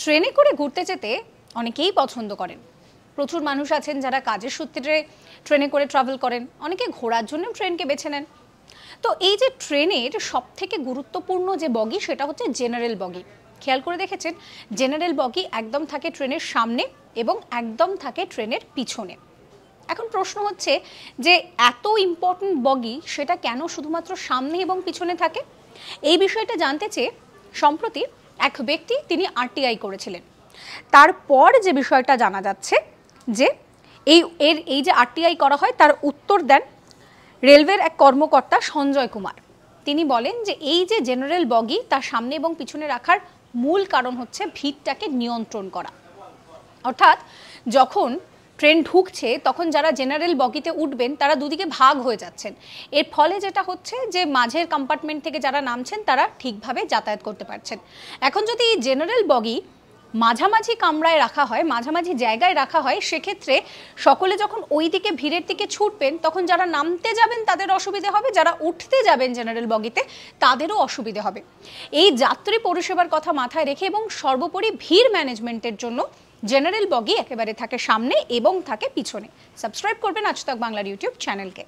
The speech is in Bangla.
ট্রেনে করে ঘুরতে যেতে অনেকেই পছন্দ করেন। প্রচুর মানুষ আছেন যারা কাজের সূত্রে ট্রেনে করে ট্রাভেল করেন, অনেকে ঘোরার জন্য ট্রেনকে বেছে নেন। তো এই যে ট্রেনের সবথেকে গুরুত্বপূর্ণ যে বগি সেটা হচ্ছে জেনারেল বগি। খেয়াল করে দেখেছেন, জেনারেল বগি একদম থাকে ট্রেনের সামনে এবং একদম থাকে ট্রেনের পিছনে। এখন প্রশ্ন হচ্ছে যে এত ইম্পর্টেন্ট বগি সেটা কেন শুধুমাত্র সামনে এবং পিছনে থাকে? এই বিষয়টা জানতে চেয়ে সম্প্রতি এক ব্যক্তি তিনি আরটিআই করেছিলেন। তারপর যে বিষয়টা জানা যাচ্ছে যে এই যে আরটিআই করা হয় তার উত্তর দেন রেলওয়ের এক কর্মকর্তা সঞ্জয় কুমার। তিনি বলেন যে এই যে জেনারেল বগি তার সামনে এবং পিছনে রাখার মূল কারণ হচ্ছে ভিড়টাকে নিয়ন্ত্রণ করা। অর্থাৎ যখন ট্রেন ঢুকছে তখন যারা জেনারেল বগিতে উঠবেন তারা দুদিকে ভাগ হয়ে যাচ্ছেন। এর ফলে যেটা হচ্ছে যে মাঝের কম্পার্টমেন্ট থেকে যারা নামছেন তারা ঠিকভাবে যাতায়াত করতে পারছেন। এখন যদি এই জেনারেল বগি মাঝামাঝি কামরায় রাখা হয়, মাঝামাঝি জায়গায় রাখা হয়, সেক্ষেত্রে সকলে যখন ওই দিকে ভিড়ের দিকে ছুটবেন তখন যারা নামতে যাবেন তাদের অসুবিধে হবে, যারা উঠতে যাবেন জেনারেল বগিতে তাদেরও অসুবিধে হবে। এই যাত্রী পরিষেবার কথা মাথায় রেখে এবং সর্বোপরি ভিড় ম্যানেজমেন্টের জন্য জেনারেল বগি একেবারে থাকে সামনে এবং থাকে পিছনে। সাবস্ক্রাইব করবেন আজ তাক বাংলার ইউটিউব চ্যানেলকে।